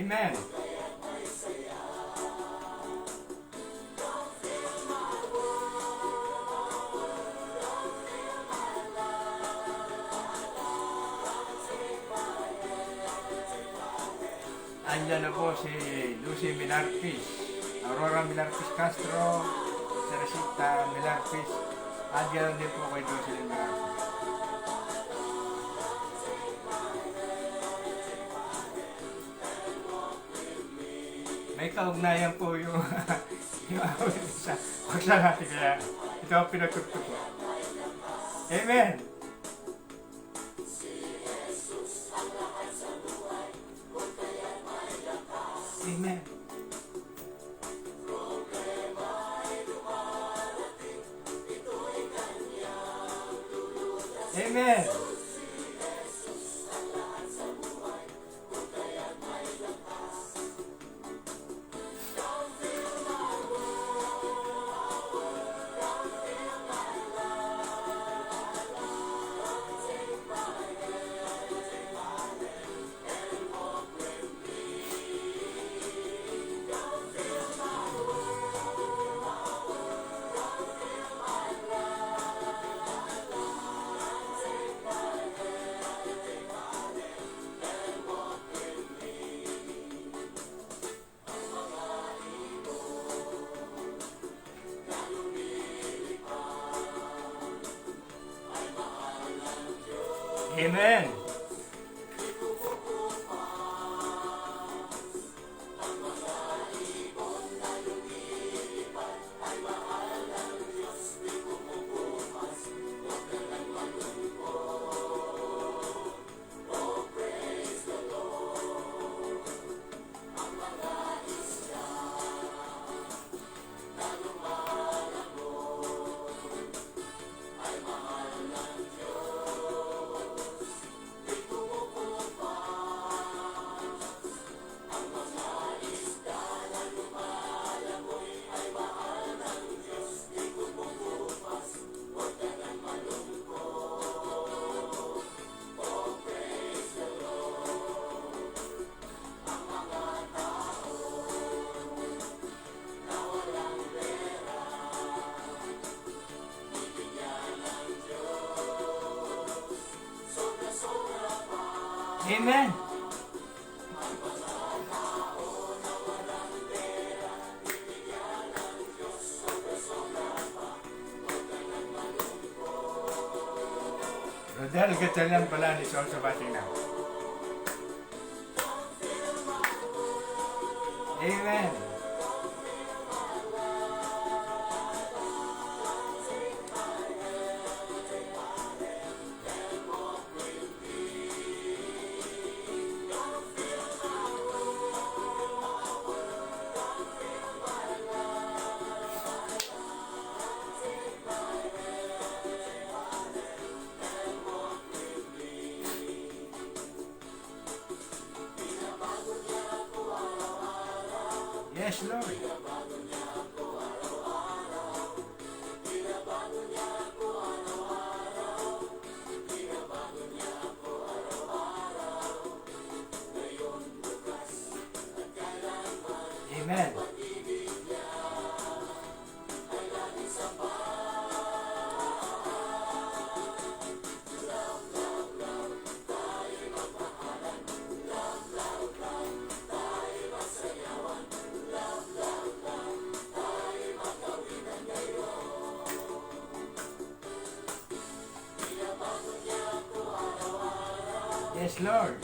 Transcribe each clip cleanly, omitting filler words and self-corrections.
Amen. Andyan na po si Lucy Milarpis, Aurora Milarpis Castro, Teresita Milarpis, at ganoon din po kay Lucy Milarpis. May kaugnayan po yung yung awit sa pagsalati, kaya ito ang pinatugtog ko. Amen! Amen. Amen. Amen. Amen. Rodel Gatchalian pala is also watching now. Amen. Yes, Lord. Amen. Yes, Lord.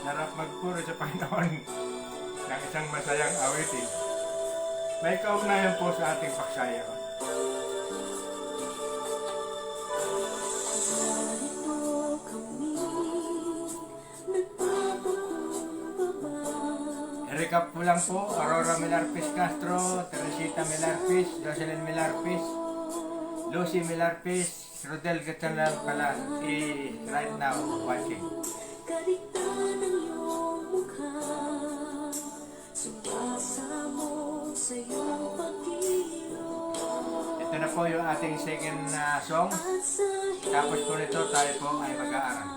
Sarap magpuri sa Panginoon ng isang masayang awitin. May kaugnayan po sa ating paksaya. I-recap ko lang po, Aurora Milarpis Castro, Teresita Milarpis, Jocelyn Milarpis, Lucy Milarpis, Rodel Gatsalan pala is right now watching. Kaligtan ang iyong mukha, sumasa mo sa iyong pag-ilos. Ito na po yung ating second song. Tapos po nito tayo po ay mag-aaral.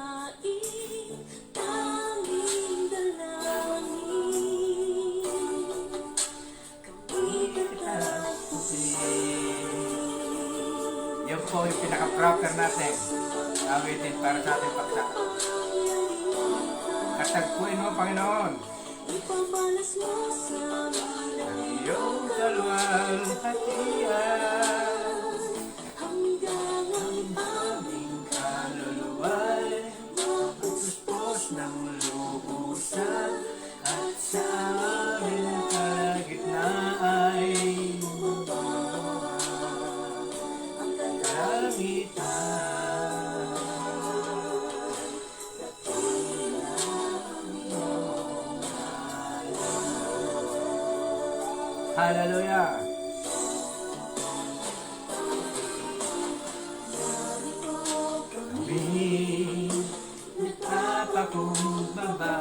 Yan po yung pinaka-proper natin awitin para sa ating paksa. Katagpuin mo, Panginoon, Ipamalas mo sa ang iyong kalwalhatian, hanggang ang aming kaluluwa'y mapupuspos ng lubusan, at sa aming kalagitnaan ay kalamitan. Hallelujah! Kami nagpapakumbaba,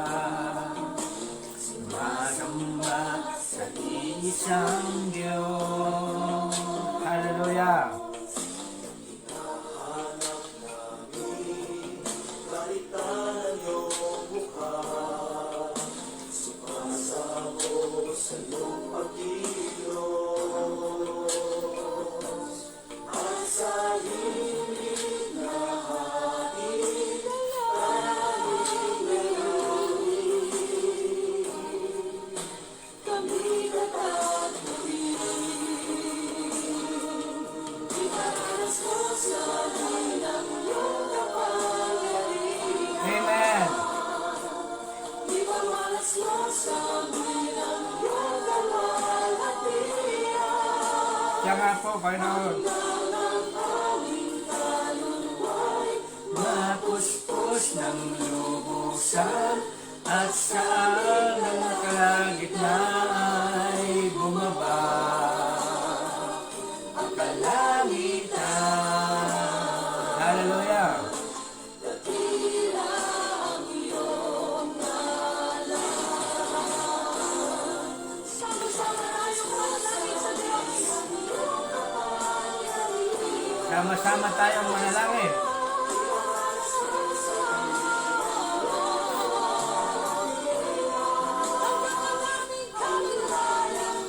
sumasamba sa isang Diyos. Hallelujah! Amen! Siya nga po, Panginoon. Mapuspos ng lubusan, at sa aming kalagitnaan ay bumaba ang kalangitan. Hallelujah! Sama-sama tayong manalangin.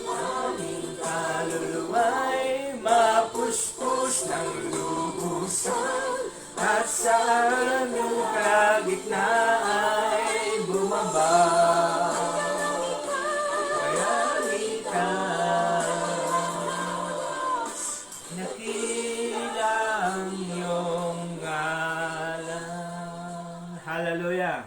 Aming kaluluwa'y mapuspos ng lubusan, at sa aming kalagitnaan ay bumaba kalamitan. Nakila ang iyong ngalan. Hallelujah!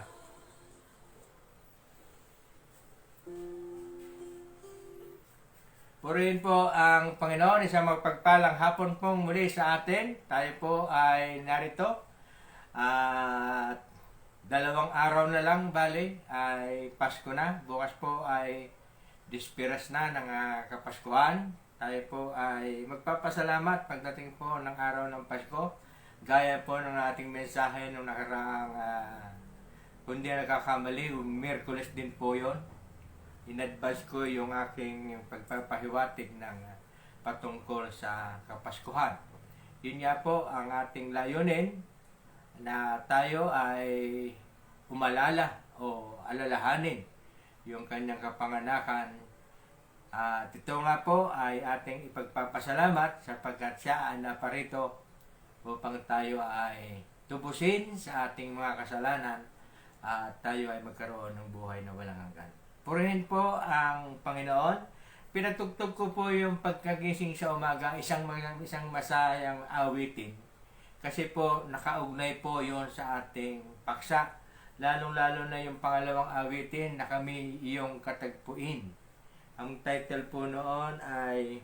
Purihin po ang Panginoon, isang magpagpalang hapon pong muli sa atin. Tayo po ay narito. At 2 araw na lang, bali, ay Pasko na. Bukas po ay Dispiras na ng Kapaskuhan. Tayo po ay magpapasalamat pagdating po ng araw ng Pasko. Gaya po ng ating mensahe nung nakaraang, kung di nagkakamali, Miyerkules din po yon. In-advance ko yung aking pagpapahiwatig ng patungkol sa Kapaskuhan. Yun nga po ang ating layunin, na tayo ay umalala o alalahanin yung kanyang kapanganakan. At ito nga po ay ating ipagpapasalamat sapagkat siya ay naparito upang tayo ay tubusin sa ating mga kasalanan at tayo ay magkaroon ng buhay na walang hanggan. Purihin po ang Panginoon. Pinatugtog ko po yung pagkagising sa umaga, isang masayang awitin. Kasi po nakaugnay po yon sa ating paksa lalong-lalo na yung pangalawang awitin na kami iyong katagpuin. Ang title po noon ay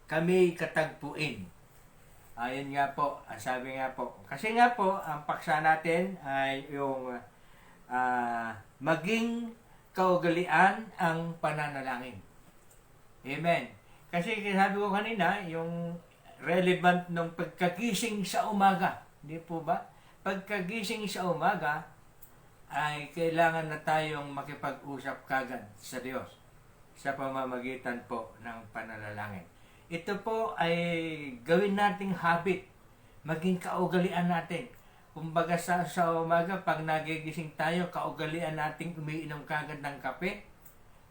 Kami Katagpuin. Ayun nga po, ang sabi nga po. Kasi nga po, ang paksa natin ay yung maging kaugalian ang pananalangin. Amen. Kasi sabi ko kanina, yung relevant ng pagkagising sa umaga. Hindi po ba? Pagkagising sa umaga, ay kailangan na tayong makipag-usap kagad sa Diyos sa pamamagitan po ng pananalangin. Ito po ay gawin nating habit, maging kaugalian natin. Kumbaga sa umaga, pag nagigising tayo, kaugalian nating umiinom kagad ng kape.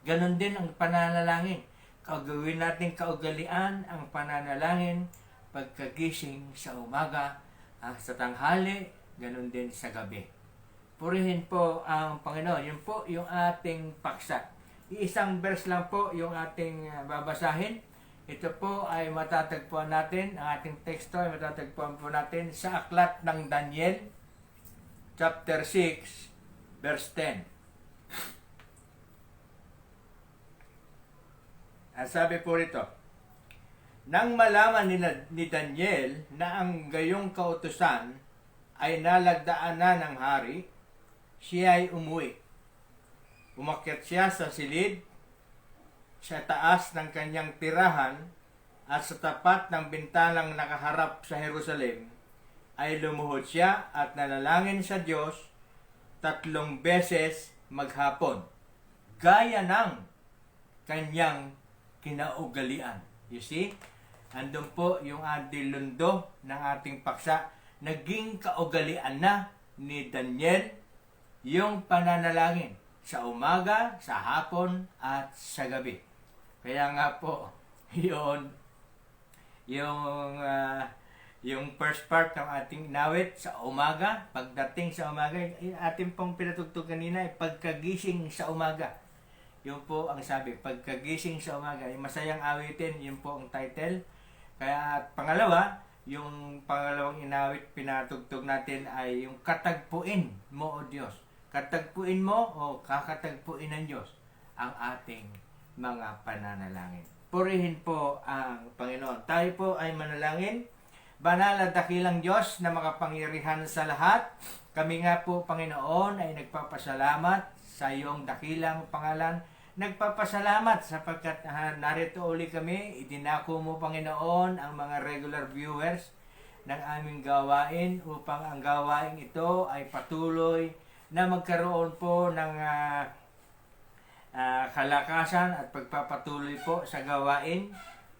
Ganon din ang pananalangin. Gawin nating kaugalian ang pananalangin pagkagising sa umaga, sa tanghali, ganon din sa gabi. Purihin po ang Panginoon. Yun po yung ating paksa. Isang verse lang po yung ating babasahin. Ito po ay matatagpuan natin, ang ating teksto ay matatagpuan po natin sa aklat ng Daniel, chapter 6, verse 10. Ang sabi po rito, nang malaman ni Daniel na ang gayong kautusan ay nalagdaan na ng hari, siya ay umuwi. Umakyat siya sa silid, sa taas ng kanyang tirahan, at sa tapat ng bintanang nakaharap sa Jerusalem, ay lumuhod siya at nanalangin sa Diyos 3 beses maghapon, gaya ng kanyang kinaugalian. You see? Andun po yung antilundo ng ating paksa. Naging kaugalian na ni Daniel yung pananalangin sa umaga, sa hapon, at sa gabi. Kaya nga po, yung first part ng ating inawit sa umaga, pagdating sa umaga, ating pong pinatugtog kanina, pagkagising sa umaga. Yun po ang sabi, pagkagising sa umaga. Yung masayang awitin, yun po ang title. Kaya pangalawa, yung pangalawang inawit pinatugtog natin ay yung katagpuin mo o Diyos. Katagpuin mo o kakatagpuin ng Diyos ang ating mga pananalangin. Purihin po ang Panginoon. Tayo po ay manalangin. Banal at dakilang Diyos na makapangyarihan sa lahat, kami nga po, Panginoon, ay nagpapasalamat sa iyong dakilang pangalan. Nagpapasalamat sapagkat narito uli kami. Idinako mo, Panginoon, ang mga regular viewers ng aming gawain upang ang gawain ito ay patuloy na magkaroon po ng kalakasan at pagpapatuloy po sa gawain.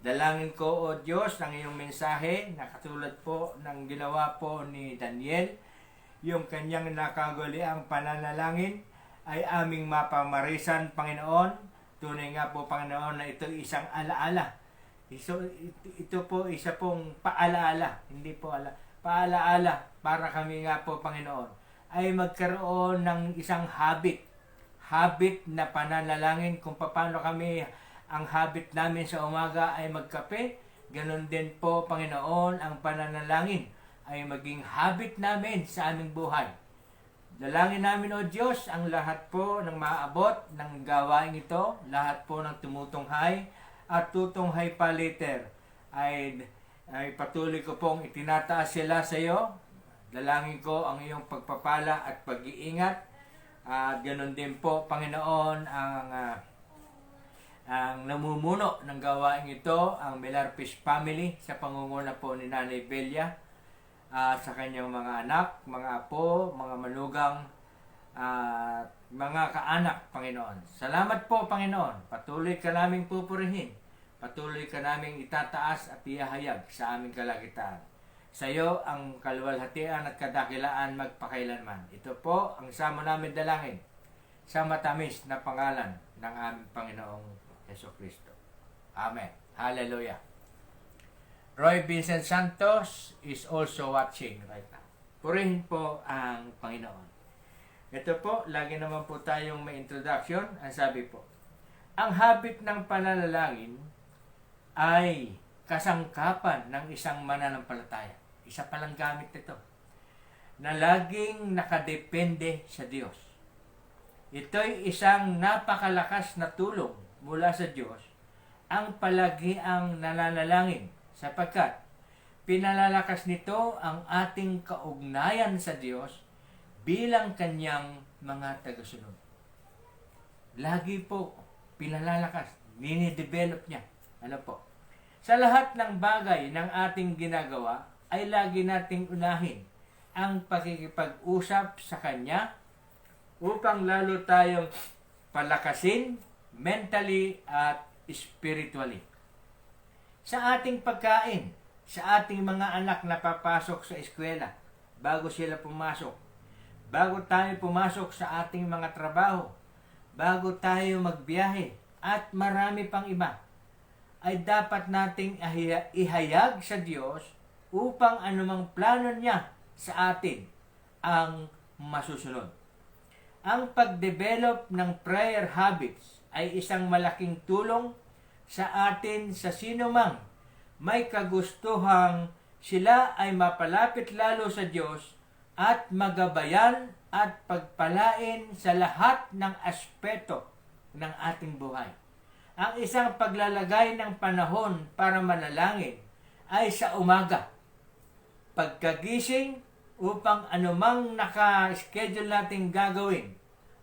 Dalangin ko, O Diyos, ang iyong mensahe na katulad po ng ginawa po ni Daniel, yung kanyang nakagaliang pananalangin ay aming mapamarisan, Panginoon. Tunay nga po, Panginoon, na ito isang alaala. Ito po isa pong paalaala, hindi po paalaala para kami nga po, Panginoon, ay magkaroon ng isang habit na pananalangin kung paano kami ang habit namin sa umaga ay magkape. Ganon din po, Panginoon, ang pananalangin ay maging habit namin sa aming buhay. Dalangin namin, O Diyos, ang lahat po ng maaabot ng gawain ito, lahat po ng tumutunghay at tutunghay pa later, ay patuloy ko pong itinataas sila sa iyo. Dalangin ko ang iyong pagpapala at pag-iingat. At ganoon din po, Panginoon, ang namumuno ng gawain ito, ang Melarpis family, sa pangunguna po ni Nanay Belia, sa kanyang mga anak, mga apo, mga manugang, mga kaanak, Panginoon. Salamat po, Panginoon. Patuloy ka naming pupurihin. Patuloy ka naming itataas at ihahayag sa aming kalagitan. Sa iyo ang kaluwalhatian at kadakilaan magpakailanman. Ito po ang sama namin dalangin sa matamis na pangalan ng aming Panginoong Jesucristo. Amen. Hallelujah. Roy Vincent Santos is also watching right now. Purihin po ang Panginoon. Ito po, lagi naman po tayong may introduction. Ang sabi po, ang habit ng pananalangin ay kasangkapan ng isang mananampalataya. Isa palang gamit ito. na laging nakadepende sa Diyos. Ito'y isang napakalakas na tulong mula sa Diyos ang palagi ang nananalangin sapagkat pinalalakas nito ang ating kaugnayan sa Diyos bilang kanyang mga tagasunod. Lagi po pinalalakas, dinidevelop niya. Ano po? Sa lahat ng bagay ng ating ginagawa ay lagi nating unahin ang pakikipag-usap sa Kanya upang lalo tayong palakasin mentally at spiritually. Sa ating pagkain, sa ating mga anak na papasok sa eskwela, bago sila pumasok, bago tayo pumasok sa ating mga trabaho, bago tayo magbiyahe, at marami pang iba, ay dapat nating ihayag sa Diyos upang anumang plano niya sa atin ang masusunod. Ang pag-develop ng prayer habits ay isang malaking tulong sa atin sa sino mang may kagustuhang sila ay mapalapit lalo sa Diyos at magabayan at pagpalain sa lahat ng aspeto ng ating buhay. Ang isang paglalagay ng panahon para manalangin ay sa umaga. Pagkagising upang anumang naka-schedule nating gagawin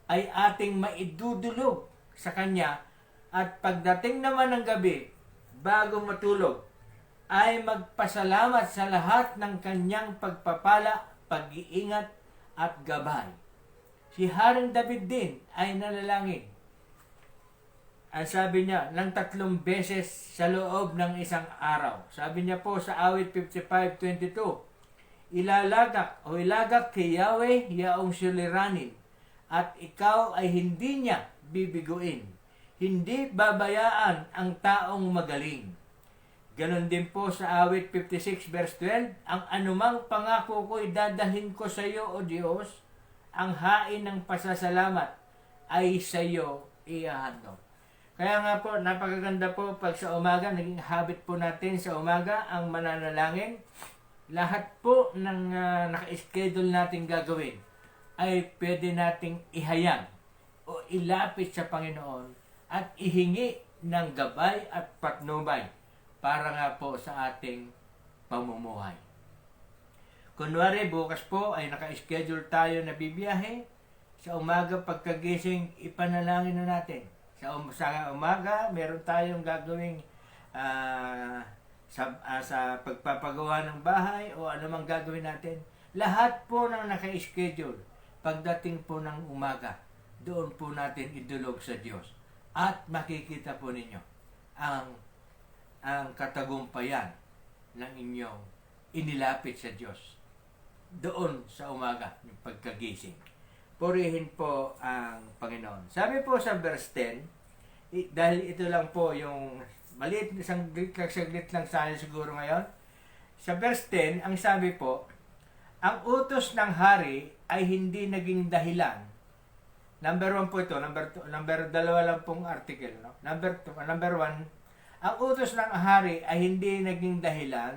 ay ating maidudulog sa Kanya at pagdating naman ng gabi bago matulog ay magpasalamat sa lahat ng Kanyang pagpapala, pag-iingat at gabay. Si Haring David din ay nanalangin. Ang sabi niya, ng 3 beses sa loob ng isang araw. Sabi niya po sa awit 55:22, ilagak kay Yahweh yaong suliranin, at ikaw ay hindi niya bibiguin. Hindi babayaan ang taong magaling. Ganon din po sa awit 56 verse 12, ang anumang pangako ko'y dadalhin ko sa iyo, O Diyos, ang hain ng pasasalamat ay sa iyo ihahandog. Kaya nga po, napakaganda po pag sa umaga, naging habit po natin sa umaga ang mananalangin. Lahat po ng naka-schedule natin gagawin ay pwede nating ihayag o ilapit sa Panginoon at ihingi ng gabay at patnubay para nga po sa ating pamumuhay. Kunwari, bukas po ay naka-schedule tayo na bibiyahe. Sa umaga pagkagising, ipanalangin na natin. Sa umaga, meron tayong gagawing sa pagpapagawa ng bahay o anumang gagawin natin. Lahat po ng naka-schedule, pagdating po ng umaga, doon po natin idulog sa Diyos. At makikita po ninyo ang katagumpayan ng inyong inilapit sa Diyos doon sa umaga, yung pagkagising. Purihin po ang Panginoon. Sabi po sa verse 10, dahil ito lang po yung maliit, saglit lang sa akin siguro ngayon. Sa verse 10, ang sabi po, ang utos ng hari ay hindi naging dahilan. Number 1 po ito, number 2 lang pong article. No? Number 1, ang utos ng hari ay hindi naging dahilan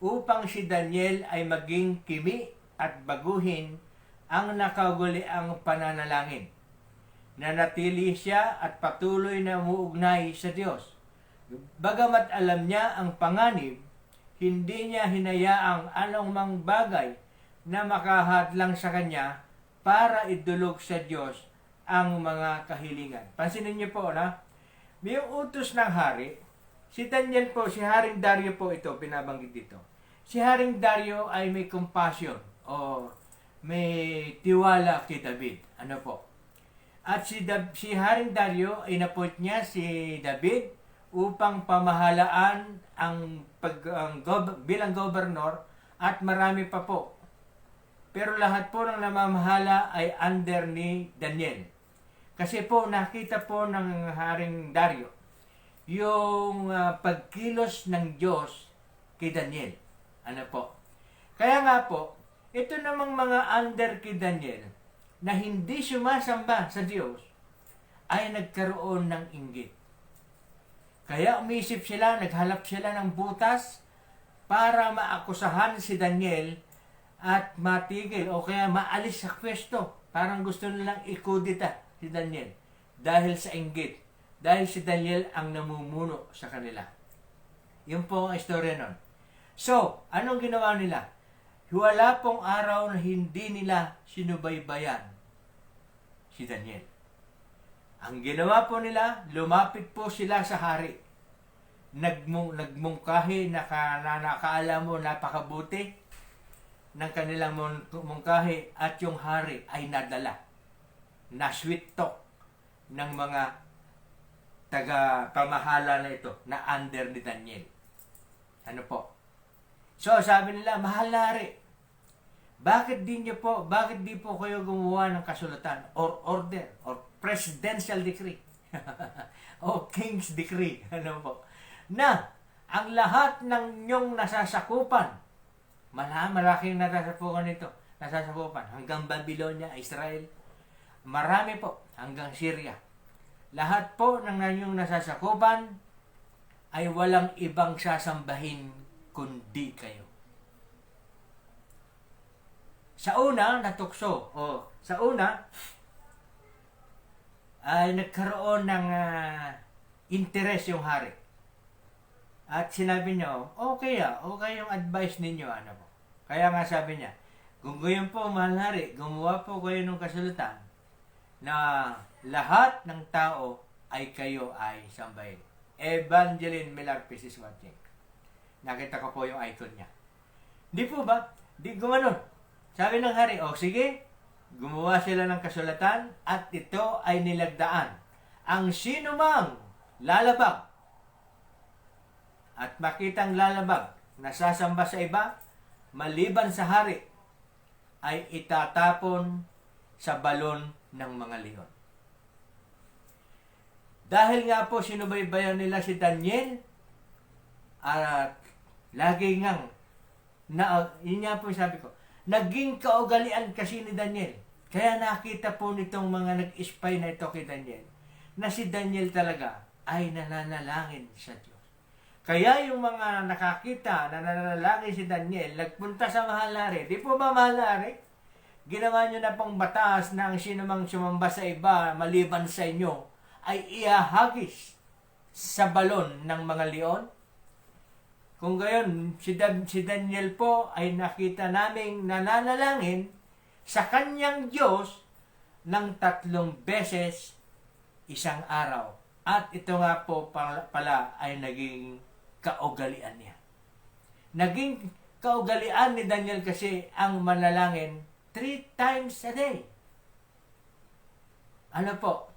upang si Daniel ay maging kimi at baguhin ang nakauguliang pananalangin. Nanatili siya at patuloy na umuugnay sa Diyos. Bagamat alam niya ang panganib, hindi niya hinayaang anumang bagay na makahadlang sa kanya para idulog sa Diyos ang mga kahilingan. Pansinin niyo po, na may utos ng hari. Si Daniel po, si Haring Dario po ito, pinabanggit dito. Si Haring Dario ay may compassion o may tiwala kay David. Ano po? At si Haring Dario, inappoint niya si David upang pamahalaan bilang gobernador at marami pa po. Pero lahat po ng namamahala ay under ni Daniel. Kasi po nakita po ng Haring Dario yung pagkilos ng Diyos kay Daniel. Ano po? Kaya nga po, ito namang mga under kay Daniel na hindi sumasamba sa Diyos ay nagkaroon ng inggit. Kaya umisip sila, naghalap sila ng butas para maakusahan si Daniel at matigil o kaya maalis sa pwesto. Parang gusto nilang ikudita si Daniel dahil sa inggit. Dahil si Daniel ang namumuno sa kanila. Yun po ang istorya nun. So, anong ginawa nila? Wala pong araw na hindi nila sinubaybayan si Daniel. Ang ginawa po nila, lumapit po sila sa hari. Nagmungkahi na nakaalam mo napakabuti ng kanilang mungkahi at yung hari ay nadala. Na-sweet talk ng mga taga-pamahala na ito na under ni Daniel. Ano po? So, sabi nila, mahal na hari, bakit di po kayo gumawa ng kasulatan or order or presidential decree o king's decree, ano po, na ang lahat ng inyong nasasakupan, malaking nasasakupan, hanggang Babylonia, Israel, marami po, hanggang Syria, lahat po ng inyong nasasakupan ay walang ibang sasambahin kundi kayo. Sa una, natukso. Sa una, ay nagkaroon ng interes yung hari. At sinabi niya, okay yung advice ninyo. Ano po. Kaya nga sabi niya, kung gayon po, mahal hari, gumawa po kayo ng kasulatan na lahat ng tao ay kayo ay sambahin. Evangeline Melarpis is watching. Nakita ko po yung icon niya. Di po ba? Di gumanon. Sabi ng hari, sige, gumawa sila ng kasulatan at ito ay nilagdaan. Ang sino mang lalabag at makitang lalabag na sasamba sa iba, maliban sa hari, ay itatapon sa balon ng mga leon. Dahil nga po sinubaybayan nila si Daniel, at lagi ngang, yun nga po sabi ko, naging kaugalian kasi ni Daniel. Kaya nakita po nitong mga nag-spy na ito kay Daniel, na si Daniel talaga ay nananalangin sa Diyos. Kaya yung mga nakakita na nananalangin si Daniel, nagpunta sa Mahalari. Di po ba Mahalari? Ginawa nyo na pong batas na ang sinumang sumamba sa iba maliban sa inyo ay iahagis sa balon ng mga leon. Kung gayon, si Daniel po ay nakita naming nananalangin sa kanyang Diyos ng 3 beses isang araw. At ito nga po pala ay naging kaugalian niya. Naging kaugalian ni Daniel kasi ang manalangin 3 times a day. Ano po?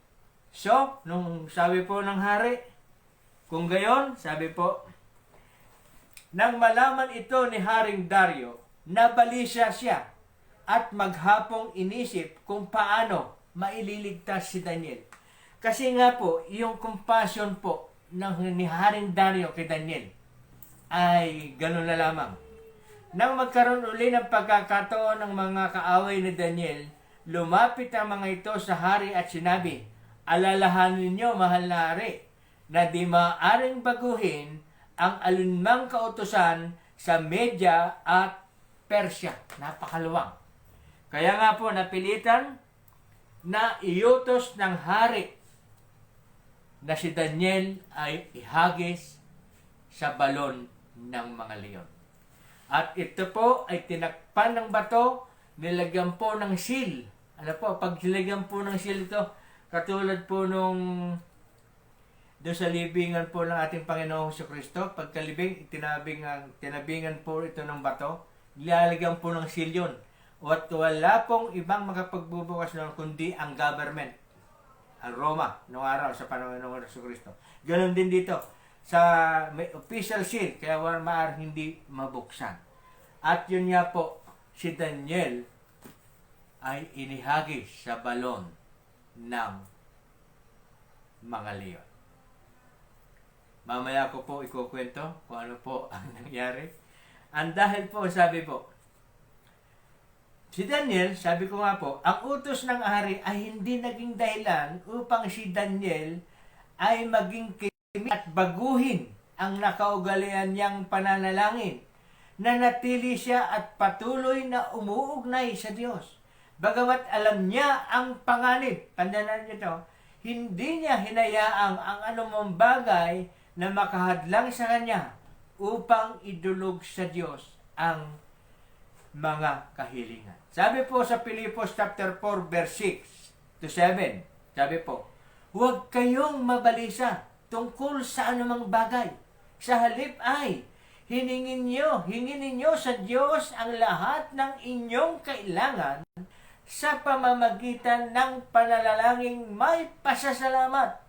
So, nung sabi po ng hari, kung gayon, sabi po, nang malaman ito ni Haring Dario, nabalisa siya at maghapong inisip kung paano maililigtas si Daniel. Kasi nga po, yung compassion po ni Haring Dario kay Daniel ay gano'n na lamang. Nang magkaroon uli ng pagkakataon ng mga kaaway ni Daniel, lumapit ang mga ito sa hari at sinabi, alalahanin ninyo, mahal na hari, na di maaaring baguhin ang alinmang kautusan sa Media at Persya. Napakaluwang. Kaya nga po napilitan na iutos ng hari na si Daniel ay ihagis sa balon ng mga leon. At ito po ay tinakpan ng bato, nilagyan po ng seal. Ano po, pag nilagyan po ng seal ito, katulad po nung doon sa libingan po ng ating Panginoong Jesucristo, pagkalibing, tinabingan po ito ng bato, nilalagyan po ng seal yun. At wala pong ibang makapagbubukas noon kundi ang government, ang Roma, noong araw sa panahon ng Jesucristo. Ganon din dito, may official seal, kaya maaaring hindi mabuksan. At yun nga po, si Daniel ay inihagis sa balon ng mga leon. Mamaya ko po ikukwento kung ano po ang nangyari. Ang dahil po, sabi po, si Daniel, sabi ko nga po, ang utos ng hari ay hindi naging dahilan upang si Daniel ay maging kimik at baguhin ang nakaugalian niyang pananalangin nanatili siya at patuloy na umuugnay sa Diyos. Bagamat alam niya ang panganib, tandaan niyo ito, hindi niya hinayaang ang anumang bagay na makahadlang sa kanya upang idulog sa Diyos ang mga kahilingan. Sabi po sa Pilipos chapter 4 verse 6 to 7, sabi po, huwag kayong mabalisa tungkol sa anumang bagay. Sa halip ay hingin ninyo sa Diyos ang lahat ng inyong kailangan sa pamamagitan ng panalangin may pasasalamat,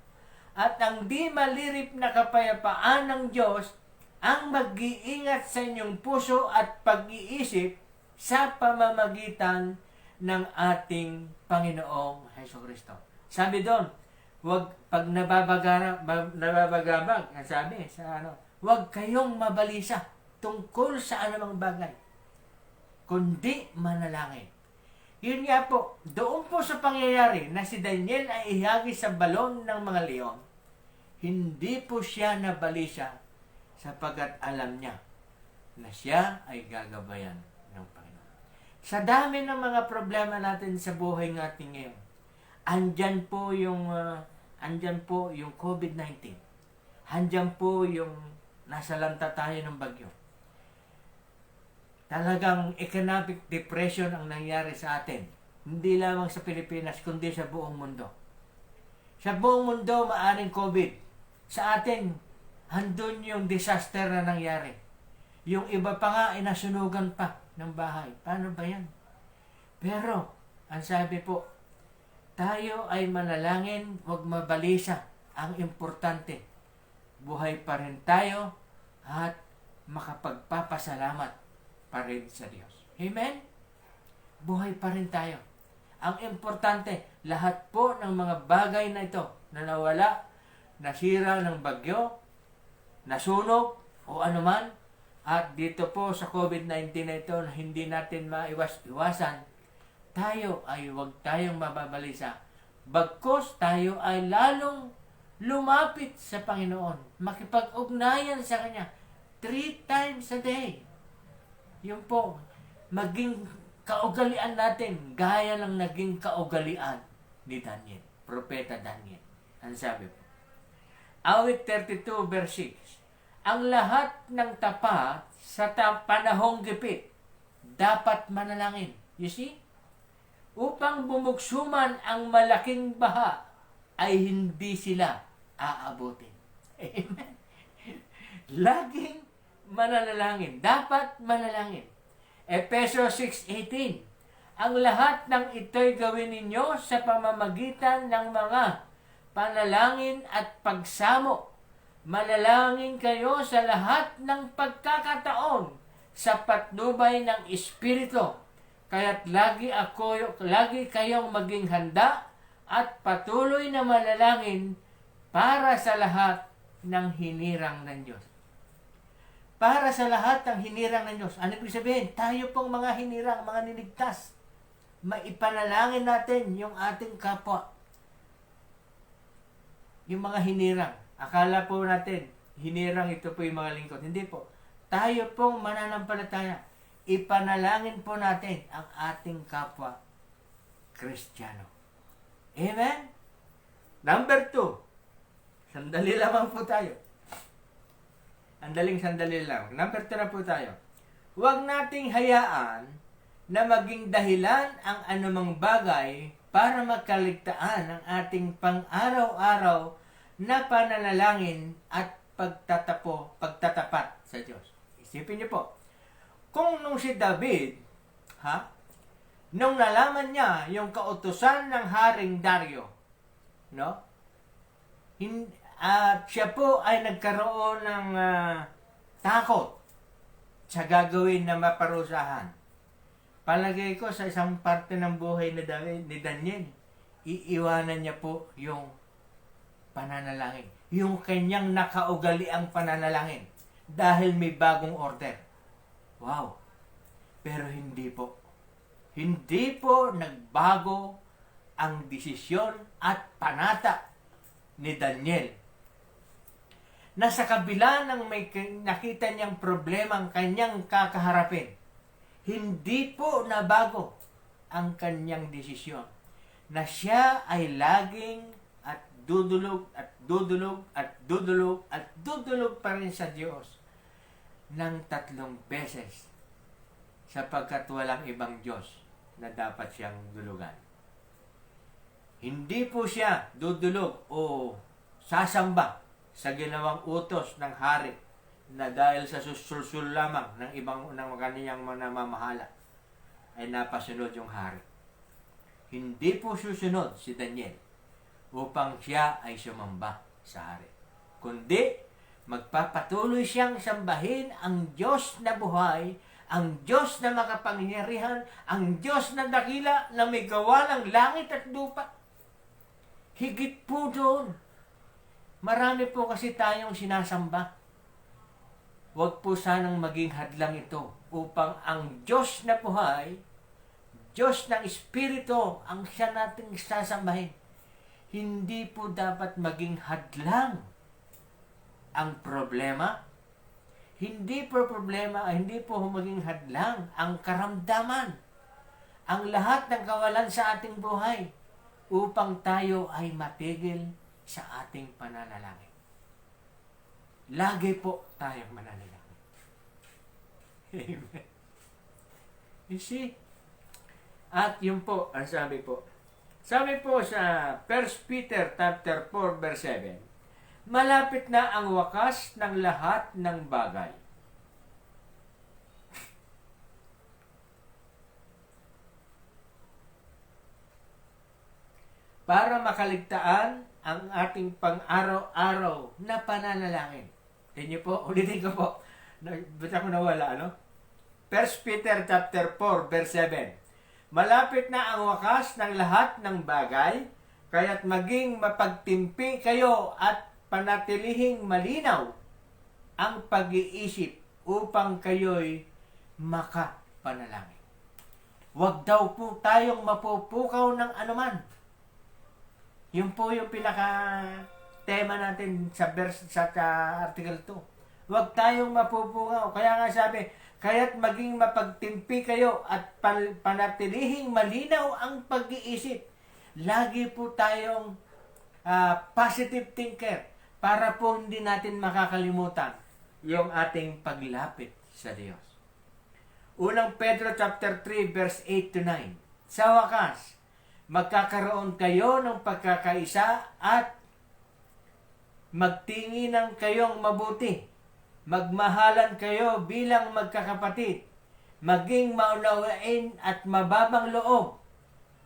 at ang di malirip na kapayapaan ng Diyos ang mag-iingat sa inyong puso at pag-iisip sa pamamagitan ng ating Panginoong Hesukristo. Sabi doon, wag pag nababagabag, sabi sa huwag kayong mabalisa tungkol sa anumang bagay, kundi manalangin. Yun nga po, doon po sa pangyayari na si Daniel ay ihagi sa balon ng mga leon, hindi po siya nabalisa sapagkat alam niya na siya ay gagabayan ng Panginoon. Sa dami ng mga problema natin sa buhay natin ngayon, andyan po yung COVID-19. Andyan po yung nasa lanta tayo ng bagyo. Talagang economic depression ang nangyari sa atin. Hindi lamang sa Pilipinas, kundi sa buong mundo. Sa buong mundo, maaring COVID. Sa atin, handun yung disaster na nangyari. Yung iba pa nga ay nasunugan pa ng bahay. Paano ba yan? Pero, ang sabi po, tayo ay manalangin, huwag mabalisa. Ang importante, buhay pa rin tayo at makapagpapasalamat pa rin sa Diyos. Amen? Buhay pa rin tayo. Ang importante, lahat po ng mga bagay na ito na nawala, nasira ng bagyo, nasunog, o anuman, at dito po sa COVID-19 na ito na hindi natin maiwas-iwasan, tayo ay huwag tayong mababalisa. Bagkus tayo ay lalong lumapit sa Panginoon, makipag-ugnayan sa Kanya 3 times a day. Yun po, maging kaugalian natin, gaya lang naging kaugalian ni Daniel, Propeta Daniel. Ang sabi po, Awit 32 verse 6, ang lahat ng tapat sa panahong gipit dapat manalangin. You see? Upang bumugsuman ang malaking baha, ay hindi sila aabutin. Amen. Laging manalangin. Dapat manalangin. Efesos 6:18, ang lahat ng ito'y gawin ninyo sa pamamagitan ng mga panalangin at pagsamo. Manalangin kayo sa lahat ng pagkakataon sa patnubay ng Espiritu. Kaya't lagi kayong maging handa at patuloy na manalangin para sa lahat ng hinirang ng Diyos. Para sa lahat ng hinirang ng Diyos. Ano ibig sabihin? Tayo pong mga hinirang, mga niligtas. Maipanalangin natin yung ating kapwa. Yung mga hinirang. Akala po natin, hinirang ito po yung mga lingkod. Hindi po. Tayo pong mananampalataya. Ipanalangin po natin ang ating kapwa Kristiyano. Amen? Number 2. Sandali lamang po tayo. Sandali lang. Number 2 na po tayo. Huwag nating hayaan na maging dahilan ang anumang bagay para makaligtaan ang ating pang-araw-araw na pananalangin at pagtatapat sa Diyos. Isipin niyo po, kung nung si David, nung nalaman niya yung kautusan ng Haring Dario, at siya po ay nagkaroon ng takot sa gagawin na maparusahan. Palagay ko sa isang parte ng buhay ni Daniel, iiwanan niya po yung pananalangin. Yung kanyang nakaugaliang pananalangin. Dahil may bagong order. Wow! Pero hindi po. Hindi po nagbago ang desisyon at panata ni Daniel na sa kabila ng may nakita niyang problema ang kanyang kakaharapin, hindi po nabago ang kanyang desisyon na siya ay laging at dudulog at dudulog at dudulog at dudulog pa rin sa Diyos ng 3 beses sapagkat walang ibang Diyos na dapat siyang dulugan. Hindi po siya dudulog o sasamba sa ginawang utos ng hari na dahil sa susulsul lamang ng ibang ng kaniyang mga namamahala ay napasunod yung hari. Hindi po susunod si Daniel upang siya ay sumamba sa hari, kundi magpapatuloy siyang sambahin ang Diyos na buhay, ang Diyos na makapangyarihan, ang Diyos na dakila na may gawa ng langit at lupa. Higit po doon, marami po kasi tayong sinasamba. Huwag po sanang maging hadlang ito upang ang Diyos na buhay, Diyos ng Espiritu, ang siya nating sasambahin. Hindi po dapat maging hadlang ang problema. Hindi po maging hadlang ang karamdaman, ang lahat ng kawalan sa ating buhay upang tayo ay matigil sa ating pananalangin. Lagi po tayong mananalangin. Amen. You see? At yun po, ang sabi po. Sabi po sa 1 Peter chapter 4 verse 7, malapit na ang wakas ng lahat ng bagay. Para makaligtaan ang ating pang-araw-araw na pananalangin. Tingnan po, ulitin ko po. Ba't ako nawala, ano? 1 Peter chapter 4, verse 7. Malapit na ang wakas ng lahat ng bagay, kaya't maging mapagtimpi kayo at panatilihing malinaw ang pag-iisip upang kayo'y makapanalangin. Huwag daw po tayong mapupukaw ng anuman. Yun po yung pinaka-tema natin sa article 2. Huwag tayong mapupukaw. Kaya nga sabi, kaya't maging mapagtimpi kayo at panatilihing malinaw ang pag-iisip. Lagi po tayong positive thinker para po hindi natin makakalimutan yung ating paglapit sa Diyos. Unang Pedro chapter 3 verse 8 to 9. Sa wakas, magkakaroon kayo ng pagkakaisa at magtinginan kayong mabuti. Magmahalan kayo bilang magkakapatid. Maging maunawain at mababang loob.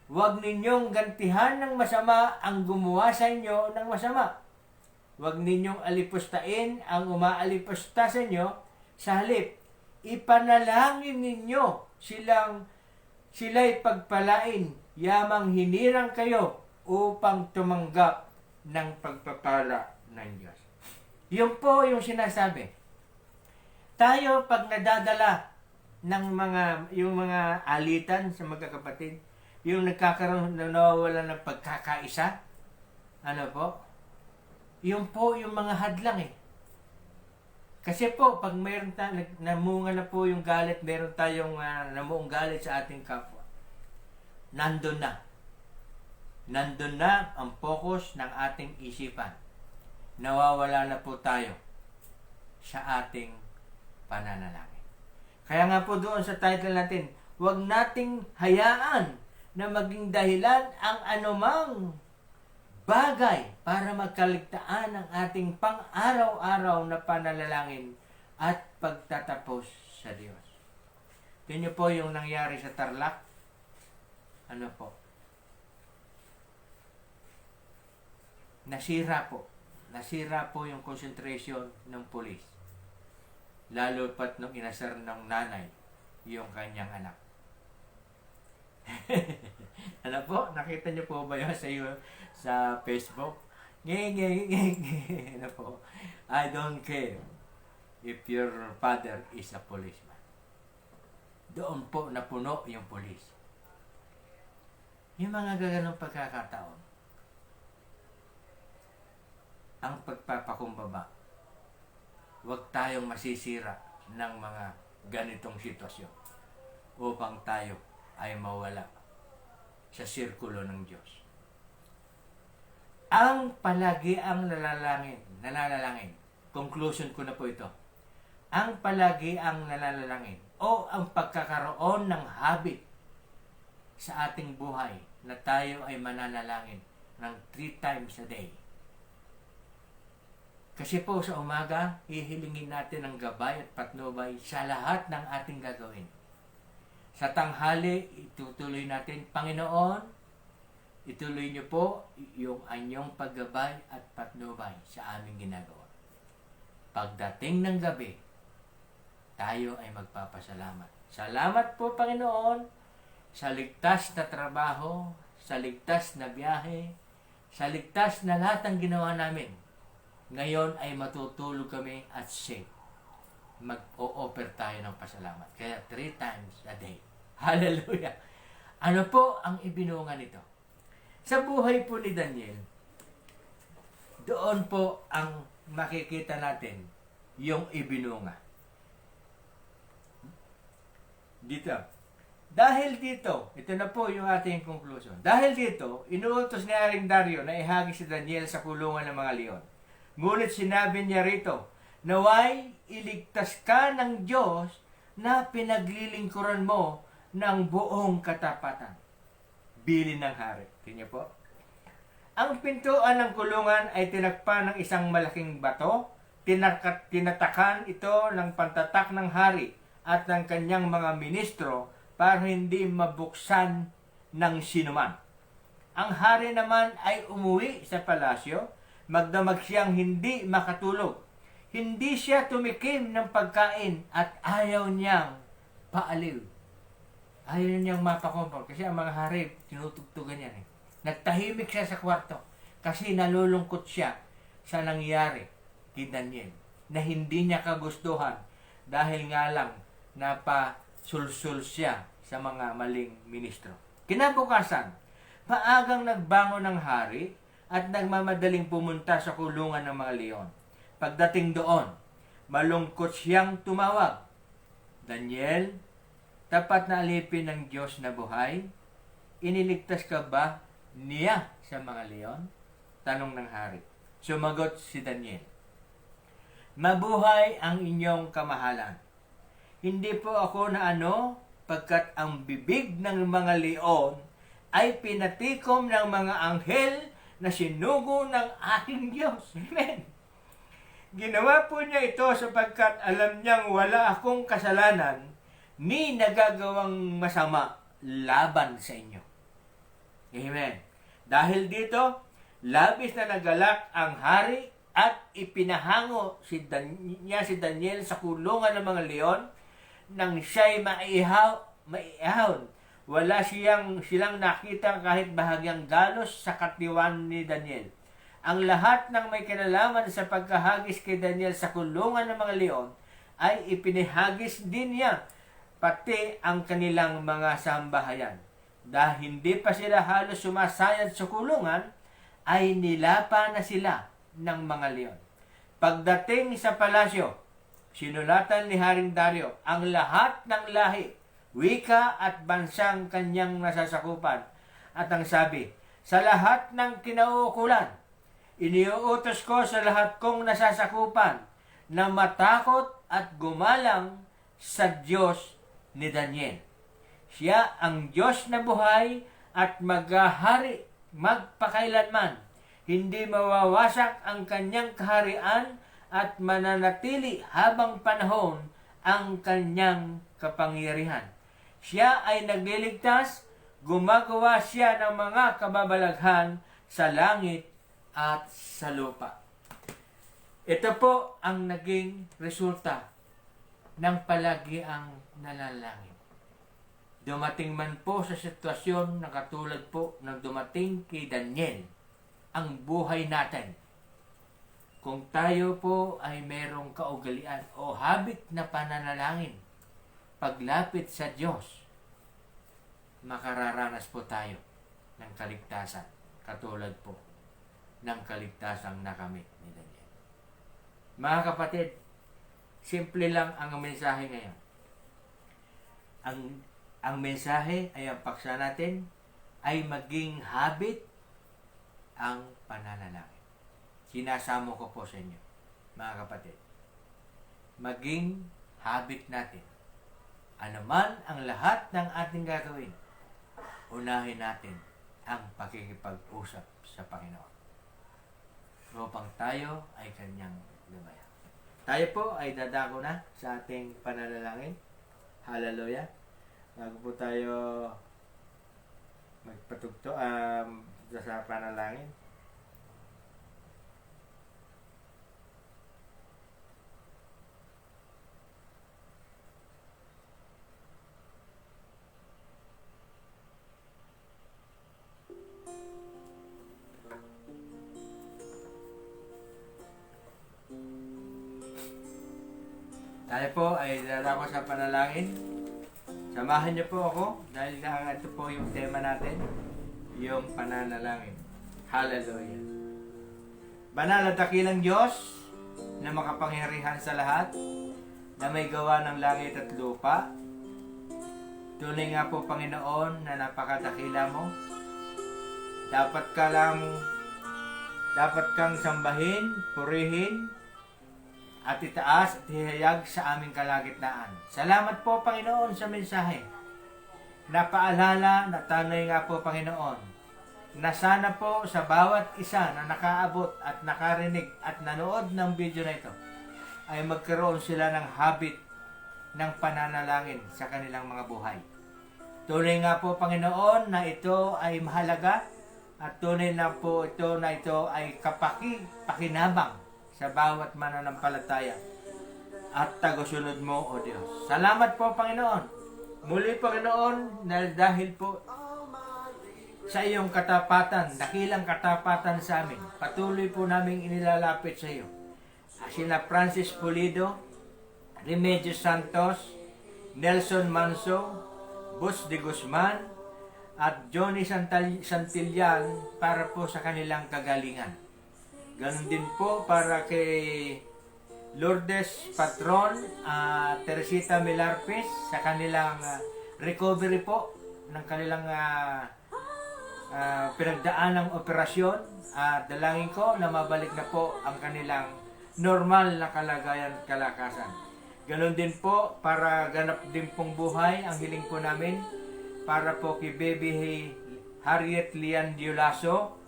Huwag ninyong gantihan ng masama ang gumawa sa inyo ng masama. Huwag ninyong alipustain ang umaalipusta sa inyo. Sa halip, ipanalangin ninyo sila'y pagpalain, yamang hinirang kayo upang tumanggap ng pagpapala ng Diyos. Yun po yung sinasabi. Tayo pag nadadala ng yung mga alitan sa magkakapatid, yung nagkakaroon na nawawala ng pagkakaisa, ano po? Yun po yung mga hadlang eh. Kasi po, pag mayroon namunga na po yung galit, mayroon tayong namuong galit sa ating kapwa. Nandun na. Nandun na ang focus ng ating isipan. Nawawala na po tayo sa ating pananalangin. Kaya nga po doon sa title natin, huwag nating hayaan na maging dahilan ang anumang bagay para magkaligtaan ang ating pang-araw-araw na pananalangin at pagtatapos sa Diyos. Tingnan niyo po yung nangyari sa Tarlac. Ano po? Nasira po yung concentration ng pulis. Lalo pat nung inasar ng nanay yung kanyang anak. Ano po? Nakita niyo po ba yun sa Facebook? Ano po? I don't care if your father is a policeman. Doon po napuno yung pulis. Yung mga gaganong pagkakataon, ang pagpapakumbaba huwag tayong masisira ng mga ganitong sitwasyon upang tayo ay mawala sa sirkulo ng Diyos. Ang palagi ang nananalangin. Conclusion ko na po ito. Ang palagi ang nananalangin o ang pagkakaroon ng habit sa ating buhay na tayo ay mananalangin ng 3 times a day. Kasi po sa umaga, hihilingin natin ang gabay at patnubay sa lahat ng ating gagawin. Sa tanghali, itutuloy natin, Panginoon, ituloy niyo po yung anyong paggabay at patnubay sa aming ginagawa. Pagdating ng gabi, tayo ay magpapasalamat. Salamat po, Panginoon, sa ligtas na trabaho, sa ligtas na biyahe, sa ligtas na lahat ng ginawa namin. Ngayon ay matutulog kami at safe. Mag-o-offer tayo ng pasalamat. Kaya 3 times a day. Hallelujah! Ano po ang ibinunga nito? Sa buhay po ni Daniel, doon po ang makikita natin yung ibinunga. Dito. Dahil dito, ito na po yung ating conclusion. Dahil dito, inuutos ni Haring Dario na ihagis si Daniel sa kulungan ng mga leon. Ngunit sinabi niya rito, naway iligtas ka ng Diyos na pinaglilingkuran mo ng buong katapatan. Bilin ng hari. Tingnan po. Ang pintuan ng kulungan ay tinakpan ng isang malaking bato. Tinatakan ito ng pantatak ng hari at ng kanyang mga ministro para hindi mabuksan ng sinuman. Ang hari naman ay umuwi sa palasyo. Magdamag siyang hindi makatulog. Hindi siya tumikim ng pagkain at ayaw niyang paaliw. Ayaw niyang mapakomfort kasi ang mga hari, tinutugtugan yan eh. Nagtahimik siya sa kwarto kasi nalulungkot siya sa nangyari kay Daniel na hindi niya kagustuhan dahil nga lang napasulsul siya sa mga maling ministro. Kinabukasan, maagang nagbangon ng hari at nagmamadaling pumunta sa kulungan ng mga leon. Pagdating doon, malungkot siyang tumawag. Daniel, tapat na alipin ng Diyos na buhay, iniligtas ka ba niya sa mga leon? Tanong ng hari. Sumagot si Daniel, mabuhay ang inyong kamahalan. Hindi po ako na pagkat ang bibig ng mga leon ay pinatikom ng mga anghel na sinugo ng aking Diyos. Amen. Ginawa po niya ito sapagkat alam niyang wala akong kasalanan ni nagagawang masama laban sa inyo. Amen. Dahil dito, labis na nagalak ang hari at ipinahango si Daniel sa kulungan ng mga leon nang siya'y maiahon. Wala silang nakita kahit bahagyang galos sa katiwan ni Daniel. Ang lahat ng may kinalaman sa pagkahagis kay Daniel sa kulungan ng mga leon ay ipinahagis din niya, pati ang kanilang mga sambahayan. Dahil hindi pa sila halos sumasayad sa kulungan, ay nilapa na sila ng mga leon. Pagdating sa palasyo, sinulatan ni Haring Dario ang lahat ng lahi, wika at bansang kanyang nasasakupan. At ang sabi, sa lahat ng kinauukulan, iniuutos ko sa lahat kong nasasakupan na matakot at gumalang sa Diyos ni Daniel. Siya ang Diyos na buhay at maghahari magpakailanman. Hindi mawawasak ang kanyang kaharian at mananatili habang panahon ang kanyang kapangyarihan. Siya ay nagliligtas, gumagawa siya ng mga kababalaghan sa langit at sa lupa. Ito po ang naging resulta ng palagi ang nanalangin. Dumating man po sa sitwasyon na katulad po ng dumating kay Daniel, ang buhay natin. Kung tayo po ay merong kaugalian o habit na pananalangin, paglapit sa Diyos, makararanas po tayo ng kaligtasan, katulad po ng kaligtasang nakamit ni Daniel. Mga kapatid, Simple lang ang mensahe ngayon. Ang mensahe ay ang paksa natin ay maging habit ang pananalangin. Sinasamo ko po sa inyo, mga kapatid. Maging habit natin. Ano man ang lahat ng ating gagawin, unahin natin ang pakikipag-usap sa Panginoon upang tayo ay Kanyang lumayan. Tayo po ay dadako na sa ating pananalangin. Hallelujah. Bago po tayo magpatugto sa panalangin. Tayo po ay dadako sa panalangin. Samahan niyo po ako dahil ito po yung tema natin, yung pananalangin. Hallelujah. Banal at dakilang Diyos na makapangyarihan sa lahat, na may gawa ng langit at lupa. Tunay nga po, Panginoon, na napakadakila mo. Dapat kang sambahin, purihin, at itaas at ihayag sa aming kalagitnaan. Salamat po, Panginoon, sa mensahe. Napaalala na tanay nga po, Panginoon, na sana po sa bawat isa na nakaabot at nakarinig at nanood ng video na ito, ay magkaroon sila ng habit ng pananalangin sa kanilang mga buhay. Tunay nga po, Panginoon, na ito ay mahalaga at tunay na po ito ay pakinabang sa bawat mananampalataya at tagusunod mo, O Diyos. Salamat po, Panginoon. Muli, Panginoon, dahil po sa iyong katapatan, dakilang katapatan sa amin, patuloy po namin inilalapit sa iyo. Sina Francis Pulido, Remedios Santos, Nelson Manso, Bus de Guzman, at Johnny Santillan para po sa kanilang kagalingan. Ganon din po para kay Lourdes Patron at Teresita Milarpes sa kanilang recovery po ng kanilang pinagdaan ng operasyon. At dalangin ko na mabalik na po ang kanilang normal na kalagayan at kalakasan. Ganon din po para ganap din pong buhay ang hiling po namin para po kay Baby Harriet Lian Diolaso.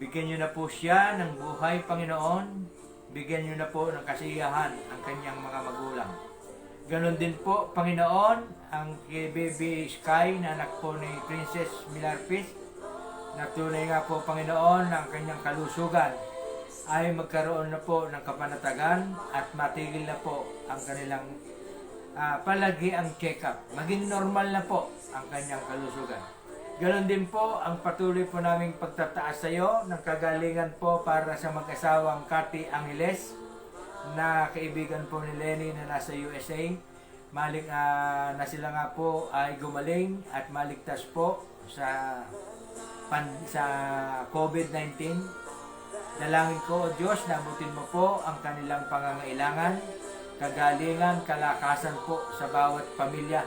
Bigyan nyo na po siya ng buhay, Panginoon. Bigyan nyo na po ng kasiyahan ang kanyang mga magulang. Ganon din po, Panginoon, ang kay Baby Sky na anak po ni Princess Milarpes, na tunay nga po, Panginoon, ang kanyang kalusugan ay magkaroon na po ng kapanatagan at matigil na po ang kanilang palagi ang check-up. Maging normal na po ang kanyang kalusugan. Ganon din po ang patuloy po naming pagtataas sa iyo ng kagalingan po para sa mag-asawang Cathy Angeles na kaibigan po ni Lenny na nasa USA. Na sila nga po ay gumaling at maligtas po sa COVID-19. Dalangin ko, O Diyos, na abutin mo po ang kanilang pangangailangan, kagalingan, kalakasan po sa bawat pamilya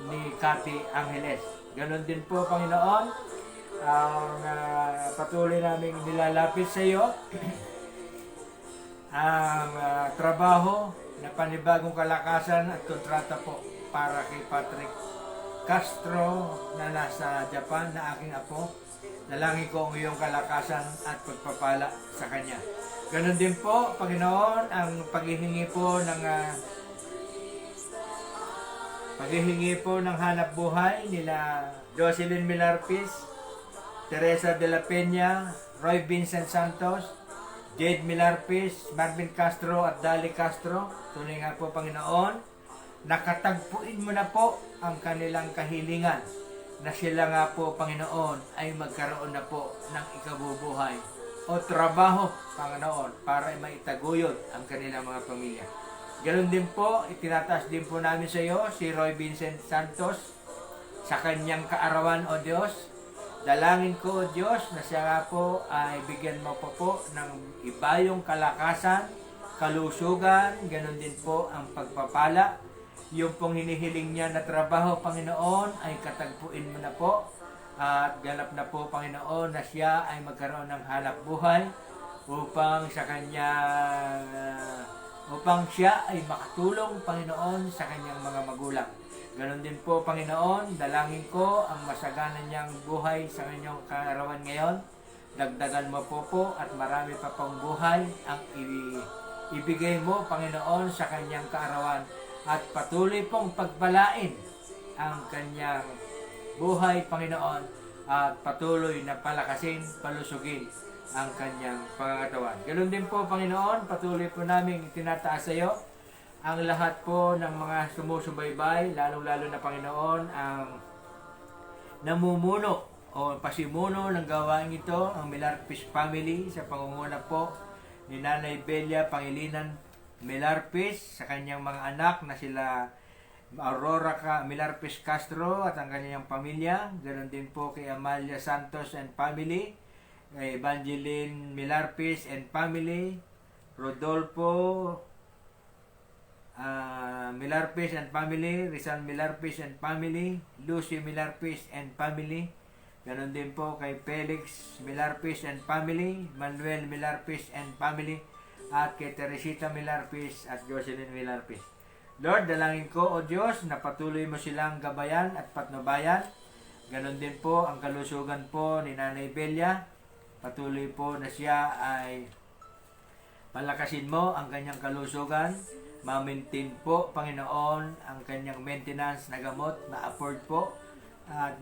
ni Cathy Angeles. Ganon din po, Panginoon, ang patuloy namin nilalapit sa iyo ang trabaho na panibagong kalakasan at kontrata po para kay Patrick Castro na nasa Japan na aking apo. Dalangin ko ang iyong kalakasan at pagpapala sa kanya. Ganon din po, Panginoon, ang paghihingi po ng hanap buhay nila Jocelyn Milarpes, Teresa de la Peña, Roy Vincent Santos, Jade Milarpes, Marvin Castro at Dali Castro. Tunay nga po, Panginoon, nakatagpuin mo na po ang kanilang kahilingan na sila nga po, Panginoon, ay magkaroon na po ng ikabubuhay o trabaho, Panginoon, para maitaguyod ang kanilang mga pamilya. Ganon din po, itinataas din po namin sa iyo si Roy Vincent Santos sa kanyang kaarawan, O Diyos. Dalangin ko, O Diyos, na siya nga po ay bigyan mo po ng ibayong kalakasan kalusugan, ganon din po ang pagpapala. Yung pong hinihiling niya na trabaho, Panginoon, ay katagpuin mo na po. At ganap na po, Panginoon, na siya ay magkaroon ng hanap buhay upang sa kanya upang siya ay makatulong, Panginoon, sa kanyang mga magulang. Ganon din po, Panginoon, dalangin ko ang masagana niyang buhay sa kanyang kaarawan ngayon. Dagdagan mo po at marami pa pong buhay ang ibigay mo, Panginoon, sa kanyang kaarawan. At patuloy pong pagpalain ang kanyang buhay, Panginoon, at patuloy na palakasin, palusugin ang kanyang pangangatawan. Ganoon din po, Panginoon, patuloy po namin itinataas sa iyo ang lahat po ng mga sumusubaybay, lalong-lalo na, Panginoon, ang namumuno o pasimuno ng gawain ito, ang Milarpis family, sa pangunguna po ni Nanay Belia Pangilinan Milarpis, sa kanyang mga anak na sila Aurora Milarpis Castro at ang kanyang pamilya. Ganon din po kay Amalia Santos and family, kay Evangeline Milarpis and family, Rodolfo Milarpis and family, Rizal Milarpis and family, Lucy Milarpis and family. Ganon din po kay Felix Milarpis and family, Manuel Milarpis and family, at kay Teresita Milarpis at Jocelyn Milarpis. Lord, dalangin ko, O Diyos, na patuloy mo silang gabayan at patnubayan. Ganon din po ang kalusugan po ni Nanay Belia. Patuloy po na siya ay palakasin mo ang kanyang kalusugan. Ma-maintain po, Panginoon, ang kanyang maintenance na gamot, ma-afford po, at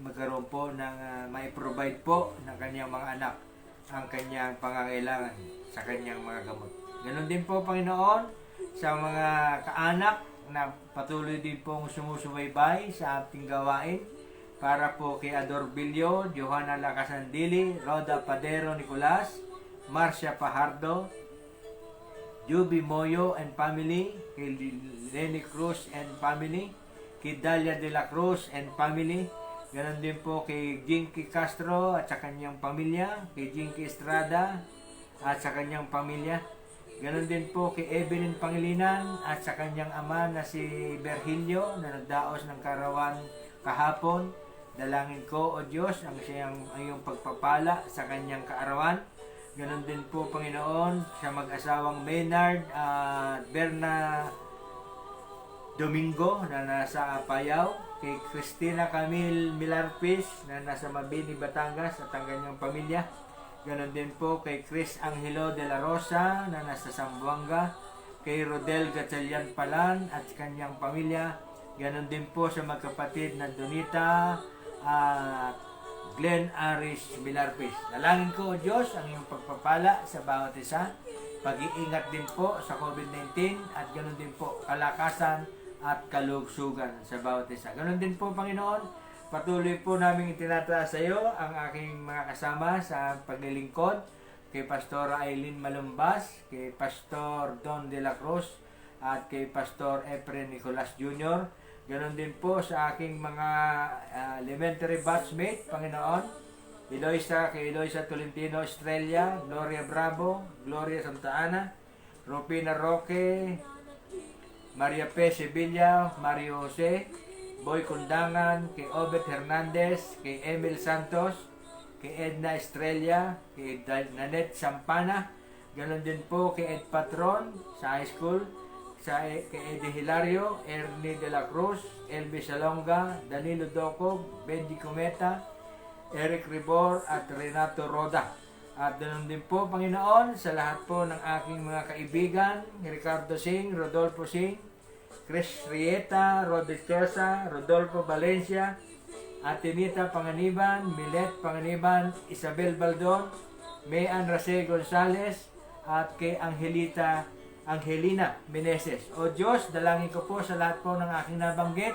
magkaroon po ng mai-provide po ng kanyang mga anak ang kanyang pangangailangan sa kanyang mga gamot. Ganon din po, Panginoon, sa mga kaanak na patuloy din pong sumusubaybay sa ating gawain, para po kay Adorbilio, Johanna Lacasandili, Roda Padero Nicolas, Marcia Pajardo, Juby Moyo and family, kay Lenny Cruz and family, kay Dalia de la Cruz and family. Ganon din po kay Jinky Castro at sa kanyang pamilya, kay Jinky Estrada at sa kanyang pamilya. Ganon din po kay Evelyn Pangilinan at sa kanyang ama na si Virgilio na nagdaos ng karawan kahapon. Dalangin ko, O Diyos, ang iyong pagpapala sa kanyang kaarawan. Ganon din po, Panginoon, sa mag-asawang Maynard at Berna Domingo na nasa Apayao, kay Cristina Camille Milarpis na nasa Mabini, Batangas at ang kanyang pamilya. Ganon din po kay Chris Angelo de la Rosa na nasa Zamboanga, kay Rodel Gatchalian Palan at kanyang pamilya. Ganon din po sa magkapatid na Donita at Glenn Aris Milarpis. Dalangin ko, O Diyos, ang iyong pagpapala sa bawat isa, pag-iingat din po sa COVID-19 at ganon din po kalakasan at kalugsugan sa bawat isa. Ganon din po, Panginoon, patuloy po namin itinataas sa iyo ang aking mga kasama sa paglilingkod, kay Pastora Aileen Malumbas, kay Pastor Don de la Cruz at kay Pastor Efren Nicolas Jr. Ganon din po sa aking mga elementary batchmate, Panginoon, kay Eloisa Tolentino Estrella, Gloria Bravo, Gloria Santa Ana, Rupina Roque, Maria P. Sevilla, Mario Jose, Boy Kundangan, kay Obet Hernandez, kay Emil Santos, kay Edna Estrella, kay Nanette Sampana. Ganon din po kay Ed Patron sa high school, kay Eddie Hilario, Ernie de la Cruz, Elvis Salonga, Danilo Docog, Benji Cometa, Eric Ribor at Renato Roda. At ganoon din po, Panginoon, sa lahat po ng aking mga kaibigan, Ricardo Singh, Rodolfo Singh, Chris Rieta, Rodrick Chosa, Rodolfo Valencia, Atinita Panganiban, Milet Panganiban, Isabel Baldon, Mayan Rase Gonzales, at kay Angelina Meneses. O Diyos, dalangin ko po sa lahat po ng aking nabanggit,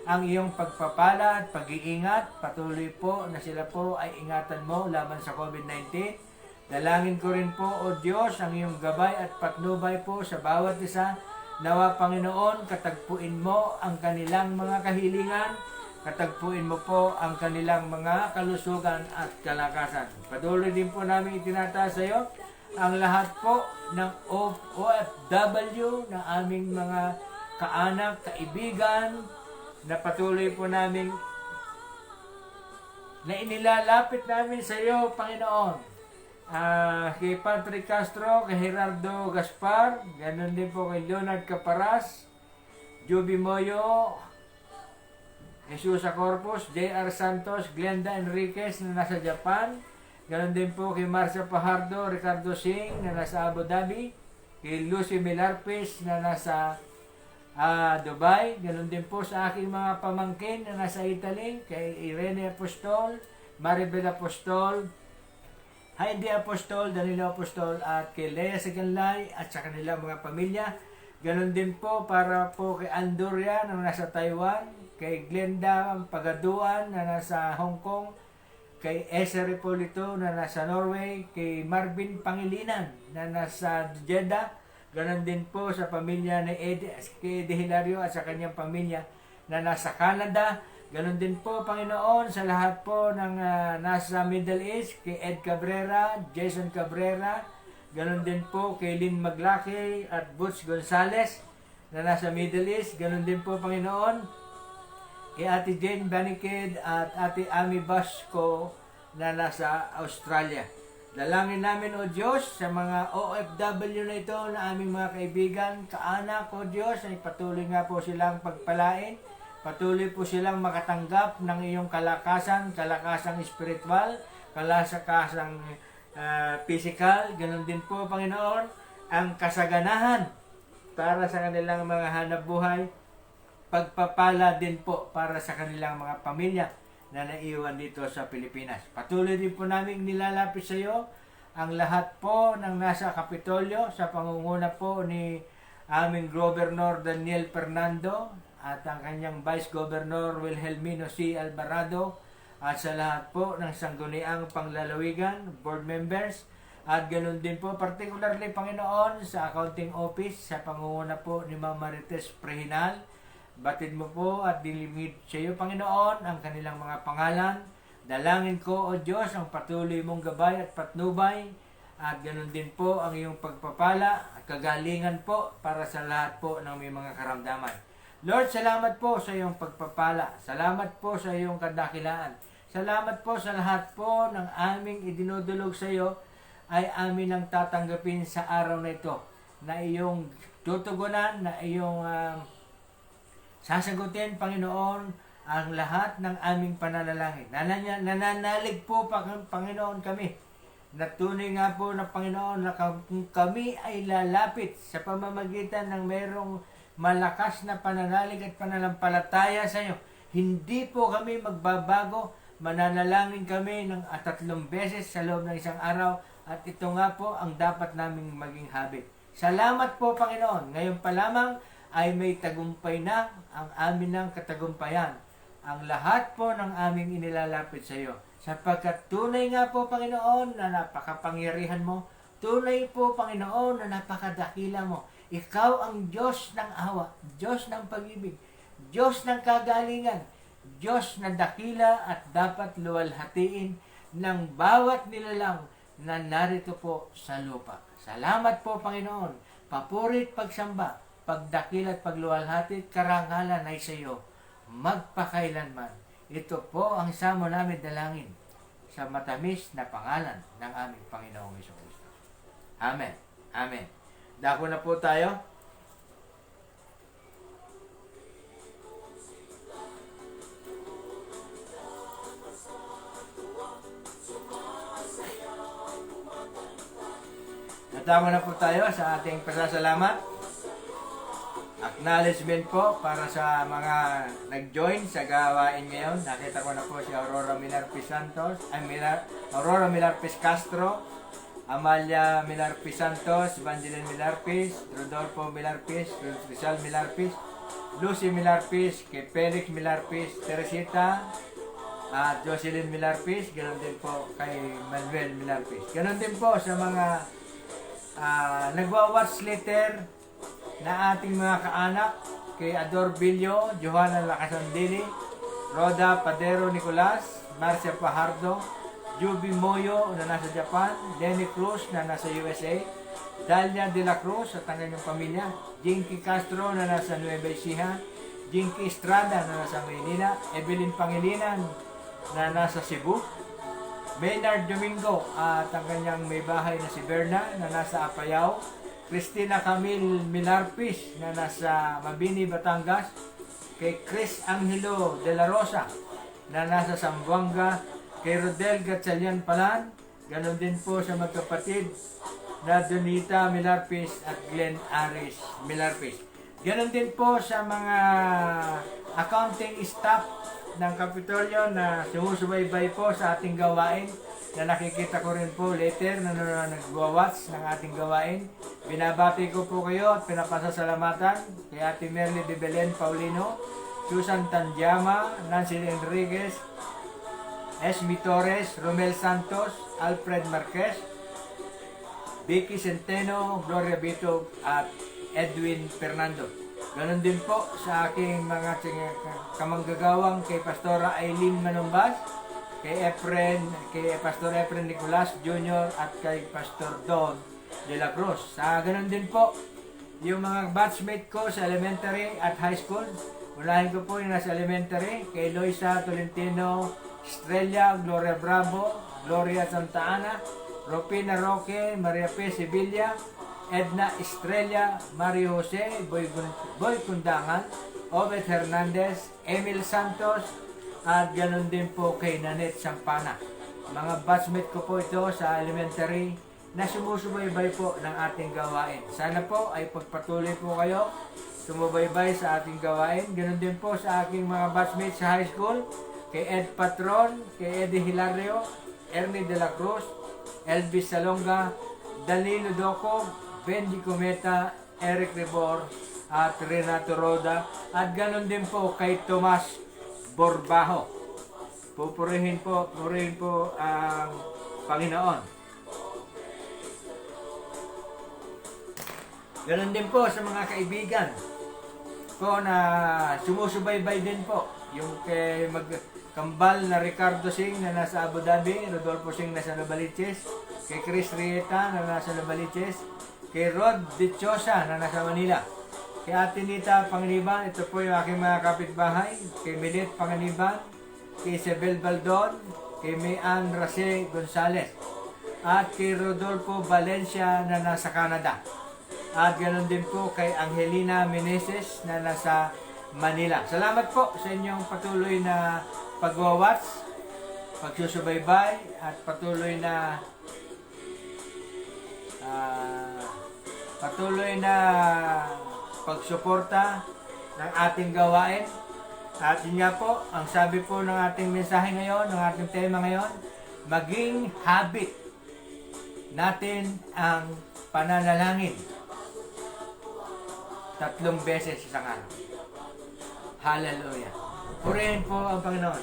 ang iyong pagpapala at pag-iingat. Patuloy po na sila po ay ingatan mo laban sa COVID-19. Dalangin ko rin po, O Diyos, ang iyong gabay at patnubay po sa bawat isa. Nawa, Panginoon, katagpuin mo ang kanilang mga kahilingan. Katagpuin mo po ang kanilang mga kalusugan at kalakasan. Patuloy din po namin itinataas sa iyo ang lahat po ng OFW, na aming mga kaanak, kaibigan, na patuloy po namin na inilalapit namin sa iyo, Panginoon. Kay Patrick Castro, kay Gerardo Gaspar, ganun din po kay Leonard Caparas, Joby Moyo, Jesus Corpus, J.R. Santos, Glenda Enriquez na nasa Japan, ganun din po kay Marcia Pajardo, Ricardo Singh na nasa Abu Dhabi, kay Lucy Milarpes na nasa Dubai, ganun din po sa aking mga pamangkin na nasa Italy, kay Irene Apostol, Maribel Apostol, Heidi Apostol, Danilo Apostol, at kay Lea Siganlay at sa kanilang mga pamilya. Ganun din po para po kay Andoria na nasa Taiwan, kay Glenda Pagaduan na nasa Hong Kong, kay Esa Repolito na nasa Norway, kay Marvin Pangilinan na nasa Jeddah. Ganon din po sa pamilya ni kay De Hilario at sa kanyang pamilya na nasa Canada. Ganon din po, Panginoon, sa lahat po ng nasa Middle East, kay Ed Cabrera, Jason Cabrera. Ganon din po kay Lynn Maglaki at Butch Gonzales na nasa Middle East. Ganon din po, Panginoon, kay Ate Jane Banikid at Ate Ami Basco na nasa Australia. Dalangin namin, O Diyos, sa mga OFW na ito na aming mga kaibigan, kaanak, O Diyos, ay patuloy nga po silang pagpalain. Patuloy po silang makatanggap ng iyong kalakasan, kalakasang spiritual, kalakasang physical. Ganon din po, Panginoon, ang kasaganahan para sa kanilang mga hanap buhay. Pagpapala din po para sa kanilang mga pamilya na naiwan dito sa Pilipinas. Patuloy din po namin nilalapit sa iyo ang lahat po ng nasa Kapitolyo sa pangunguna po ni aming Governor Daniel Fernando at ang kanyang Vice Governor Wilhelmino C. Alvarado at sa lahat po ng sangguniang panglalawigan, board members, at ganoon din po particularly, Panginoon, sa accounting office sa pangunguna po ni Ma'am Marites Prehinal. Batid mo po at dilimit sa iyo, Panginoon, ang kanilang mga pangalan. Dalangin ko, O Diyos, ang patuloy mong gabay at patnubay, at ganoon din po ang iyong pagpapala at kagalingan po para sa lahat po ng may mga karamdaman. Lord, salamat po sa iyong pagpapala. Salamat po sa iyong kadakilaan. Salamat po sa lahat po ng aming idinudulog sa iyo ay amin ang tatanggapin sa araw na ito, na iyong tutugunan, na iyong sasagutin, Panginoon, ang lahat ng aming pananalangin. Nananalig po, Panginoon, kami. Na tunay nga po na, Panginoon, na kami ay lalapit sa pamamagitan ng mayroong malakas na pananalig at pananampalataya sa iyo. Hindi po kami magbabago. Mananalangin kami ng 3 beses sa loob ng isang araw, at ito nga po ang dapat naming maging habit. Salamat po, Panginoon. Ngayon pa lamang ay may tagumpay na ang amin ng katagumpayan. Ang lahat po ng aming inilalapit sa iyo. Sapagkat tunay nga po, Panginoon, na napakapangyarihan mo. Tunay po, Panginoon, na napakadakila mo. Ikaw ang Diyos ng awa, Diyos ng pag-ibig, Diyos ng kagalingan, Diyos na dakila at dapat luwalhatiin ng bawat nilalang na narito po sa lupa. Salamat po, Panginoon. Papurit, pagsamba, pagdakil at pagluwalhati, karangalan ay sa iyo magpakailanman. Ito po ang samo namin dalangin sa matamis na pangalan ng aming Panginoong Jesucristo. Amen. Amen. Dako na po tayo. Dako na po tayo sa ating pasasalamat. Acknowledgement po para sa mga nag-join sa gawain ngayon. Nakita ko na po si Aurora Milarpes Santos, Aurora Milarpes Castro, Amalia Milarpes Santos, Evangeline Milarpes, Rodolfo Milarpes, Rizal Milarpes, Lucy Milarpes, kay Felix Milarpes, Teresita, at Jocelyn Milarpes, ganoon din po kay Manuel Milarpes. Ganoon din po sa mga nagwa-watch later na ating mga kaanak, kay Ador Billo, Johanna Lacasandili, Roda Padero Nicolas, Marcia Pajardo, Juby Moyo na nasa Japan, Lenny Cruz na nasa USA, Dalia de la Cruz at ang kanyang pamilya, Jinky Castro na nasa Nueva Ecija, Jinky Estrada na nasa Maynila, Evelyn Pangilinan na nasa Cebu, Maynard Domingo at ang kanyang may bahay na si Berna na nasa Apayao, Cristina Camille Milarpis na nasa Mabini, Batangas, kay Chris Angelo de la Rosa na nasa Zamboanga, kay Rodel Gatchalian Palan, ganon din po sa magkapatid na Donita Milarpis at Glenn Aris Milarpis. Ganon din po sa mga accounting staff ng Kapitolyo na sumusubaybay po sa ating gawain, na nakikita ko rin po later na nagwa-watch ng ating gawain. Binabati ko po kayo at pinapasasalamatan kay Ate Merly de Belen Paulino, Susan Tanjama, Nancy Enriquez, Esmi Torres, Romel Santos, Alfred Marquez, Vicky Centeno, Gloria Bito at Edwin Fernando. Ganon din po sa aking mga kamanggagawang kay Pastora Aileen Manumbas, kay Pastor Efren Nicolas Jr. at kay Pastor Don de la Cruz. Ganon din po yung mga batchmate ko sa elementary at high school. Unahin ko po yung nasa elementary, kay Loisa Tolentino Estrella, Gloria Bravo, Gloria Santa Ana, Ropina Roque, Maria P. Sevilla, Edna Estrella, Mario Jose, Boy Kundangan, Obed Hernandez, Emil Santos, at ganoon din po kay Nanette Sampana. Mga batchmate ko po ito sa elementary na sumusubaybay po ng ating gawain. Sana po ay pagpatuloy po kayo sumubaybay sa ating gawain. Ganoon din po sa aking mga batchmates sa high school, kay Ed Patron, kay Eddie Hilario, Ernie de la Cruz, Elvis Salonga, Danilo Doco, Benji Cometa, Eric Rebor, at Renato Roda, at ganoon din po kay Tomas Borbajo. Purihin po ang Panginoon. Ganoon din po sa mga kaibigan ko na sumusubaybay din po. Yung kay Kambal na Ricardo Singh na nasa Abu Dhabi, Rodolfo Singh na nasa Novaliches, kay Chris Rieta na nasa Novaliches, kay Rod Dichosa na nasa Manila, kay Ate Nita Panganiban, ito po yung aking mga kapitbahay, kay Milet Panganiban, kay Isabel Baldon, kay Mayan Rase Gonzales, at kay Rodolfo Valencia na nasa Canada. At ganoon din po kay Angelina Meneses na nasa Manila. Salamat po sa inyong patuloy na pagwawatch, pagsusubaybay, at patuloy na pagsuporta ng ating gawain. At yun nga po, ang sabi po ng ating mensahe ngayon, ng ating tema ngayon, maging habit natin ang pananalangin 3 beses sa isang araw. Hallelujah. Purihin po ang Panginoon.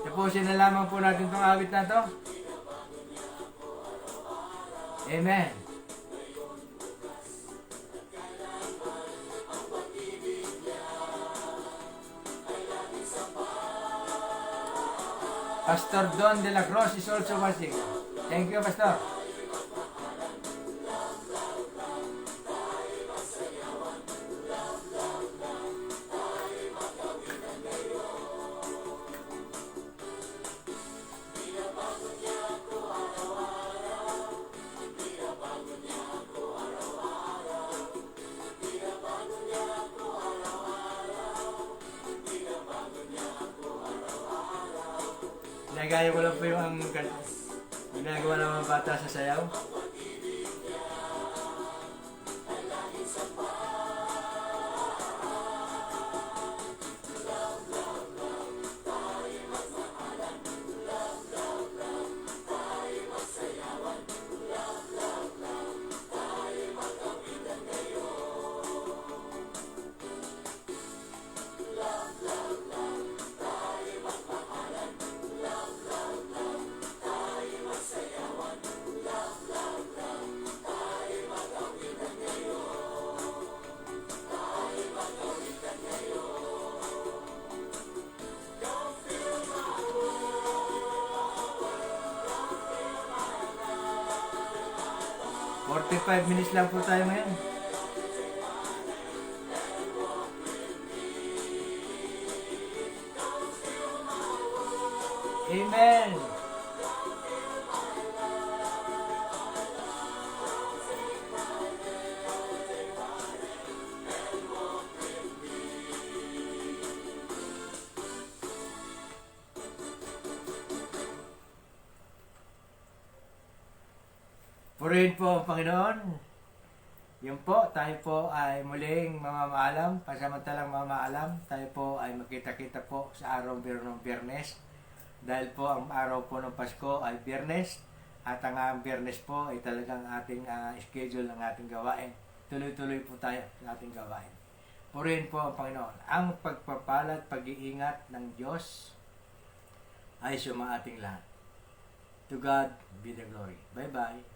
Tapusin na lamang po natin itong awit na ito. Amen. Pastor Don de la Cruz is also watching. Thank you, Pastor. Nagaya ko lang po yung ginagawa ng mga bata sa sayaw. 45 minutes lang po tayo ngayon. Amen. Purihin po ang Panginoon. Yun po, tayo po ay muling mamamaalam, pasamantalang mamaalam. Tayo po ay magkita-kita po sa araw ng Biyernes. Dahil po ang araw po ng Pasko ay Biyernes. At ang Biyernes po ay talagang ating schedule ng ating gawain. Tuloy-tuloy po tayo sa ating gawain. Purihin po ang Panginoon. Ang pagpapala at pag-iingat ng Diyos ay sumaating lahat. To God be the glory. Bye-bye.